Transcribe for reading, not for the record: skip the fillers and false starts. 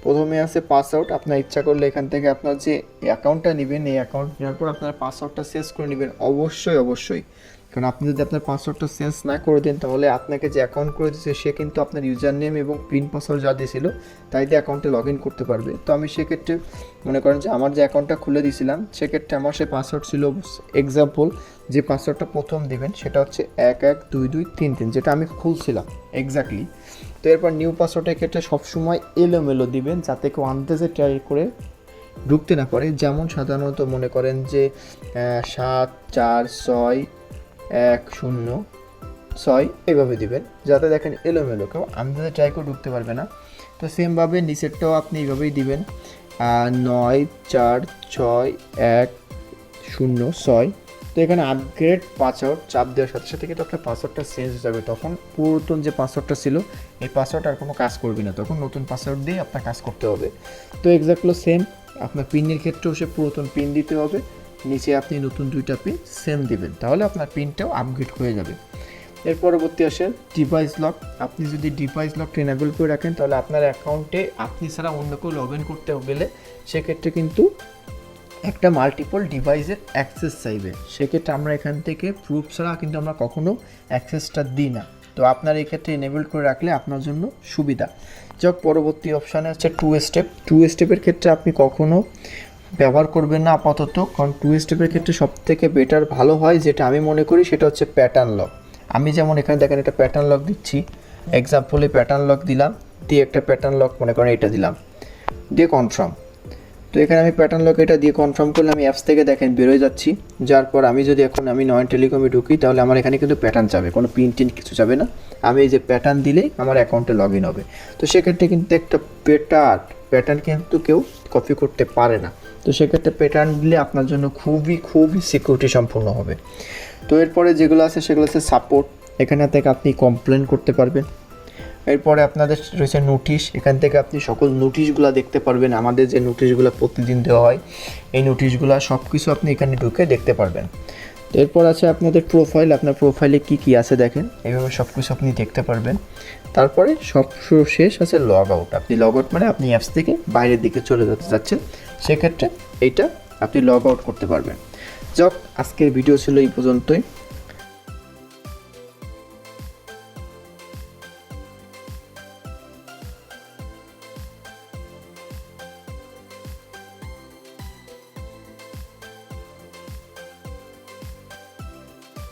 প্রথমে আছে পাসওয়ার্ড। আপনার ইচ্ছা করলে এখান থেকে আপনার যে অ্যাকাউন্টটা নেবেন, এই অ্যাকাউন্ট নেওয়ার পর আপনার পাসওয়ার্ডটা চেঞ্জ করে নেবেন অবশ্যই। কারণ আপনি যদি আপনার পাসওয়ার্ডটা চেঞ্জ না করে দেন, তাহলে আপনাকে যে অ্যাকাউন্ট করে দিয়েছে সে কিন্তু আপনার ইউজার নেম এবং পিন পাসওয়ার্ড যা দিয়েছিল তাই দিয়ে অ্যাকাউন্টে লগ ইন করতে পারবে। তো আমি সেক্ষেত্রে মনে করেন যে আমার যে অ্যাকাউন্টটা খুলে দিয়েছিলাম, সেক্ষেত্রে আমার সে পাসওয়ার্ড ছিল এক্সাম্পল যে পাসওয়ার্ডটা প্রথম দিবেন সেটা হচ্ছে 112233, যেটা আমি খুলছিলাম এক্স্যাক্টলি। তো এরপর নিউ পাসওয়ার্ডের ক্ষেত্রে সবসময় এলোমেলো দিবেন, যাতে কেউ আন্দাজে ট্রাই করে ঢুকতে না পারে। যেমন সাধারণত মনে করেন যে 7461006 এইভাবে দিবেন, যাতে দেখেন এলোমেলো, কেউ আন্দাজে ট্রাই করে ঢুকতে পারবে না। তো সেমভাবে নিচেরটাও আপনি এইভাবেই দিবেন 946106। তো এখানে আপগ্রেড পাসওয়ার্ড চাপ দেওয়ার সাথে সাথে কিন্তু আপনার পাসওয়ার্ডটা চেঞ্জ হয়ে যাবে। তখন পুরাতন যে পাসওয়ার্ডটা ছিল এই পাসওয়ার্ড আর কোনো কাজ করবে না, তখন নতুন পাসওয়ার্ড দিয়ে আপনার কাজ করতে হবে। তো এক্স্যাক্টলি সেম আপনার পিনের ক্ষেত্রেও সে পুরাতন পিন দিতে হবে, নিচে আপনি নতুন 2টা পিন সেম দিবেন, তাহলে আপনার পিনটাও আপগ্রেড হয়ে যাবে। এর পরবর্তী আসে ডিভাইস লক। আপনি যদি ডিভাইস লকটা এনেবল করে রাখেন, তাহলে আপনার অ্যাকাউন্টে আপনি ছাড়া অন্য কেউ লগ ইন করতে গেলে সেক্ষেত্রে কিন্তু একটা মাল্টিপল ডিভাইসের অ্যাক্সেস চাইবে। সেক্ষেত্রে আমরা এখান থেকে প্রুফ ছাড়া কিন্তু আমরা কখনো অ্যাক্সেসটা দিই না। তো আপনার এই ক্ষেত্রে এনেবল করে রাখলে আপনার জন্য সুবিধা। যাক, পরবর্তী অপশানে হচ্ছে 2 স্টেপ। 2 স্টেপের ক্ষেত্রে আপনি কখনো ব্যবহার করবেন না আপাতত, কারণ 2 স্টেপের ক্ষেত্রে সবথেকে বেটার ভালো হয় যেটা আমি মনে করি সেটা হচ্ছে প্যাটার্ন লক। আমি যেমন এখানে দেখেন একটা প্যাটার্ন লক দিচ্ছি, এক্সাম্পলে প্যাটার্ন লক দিলাম, দিয়ে একটা প্যাটার্ন লক মনে করেন এটা দিলাম, দিয়ে কনফার্ম। তো এখানে আমি প্যাটার্ন লক এটা দিয়ে কনফার্ম করলে আমি অ্যাপস থেকে দেখেন বেরোয় যাচ্ছি। যার পর আমি যদি এখন আমি নয়ন টেলিকমে ঢুকি, তাহলে আমার এখানে কিন্তু প্যাটার্ন যাবে, কোনো পিন টিন কিছু যাবে না। আমি এই যে প্যাটার্ন দিলেই আমার অ্যাকাউন্টে লগ ইন হবে। তো সেক্ষেত্রে কিন্তু একটা প্যাটার্ন কিন্তু কেউ কপি করতে পারে না। তো সেক্ষেত্রে প্যাটার্ন দিলে আপনার জন্য খুবই সিকিউরিটি সম্পূর্ণ হবে। তো এরপরে যেগুলো আছে সেগুলো হচ্ছে সাপোর্ট। এখানে থেকে আপনি কমপ্লেন করতে পারবেন। এরপরে আপনাদের রয়েছে নোটিশ। এখান থেকে আপনি সকল নোটিশগুলো দেখতে পারবেন, আমাদের যে নোটিশগুলো প্রতিদিন দেওয়া হয় এই নোটিশগুলো সব কিছু আপনি এখানে ঢুকে দেখতে পারবেন। এরপর আছে আপনাদের প্রোফাইল। আপনার প্রোফাইলে কি আছে দেখেন, এইভাবে সব কিছু আপনি দেখতে পারবেন। তারপরে শেষ আছে লগ আউট। আপনি লগ আউট মানে আপনি অ্যাপস থেকে বাইরের দিকে চলে যেতে চাচ্ছেন, সেক্ষেত্রে এইটা আপনি লগ আউট করতে পারবেন। যাক, আজকের ভিডিও ছিল এই পর্যন্তই।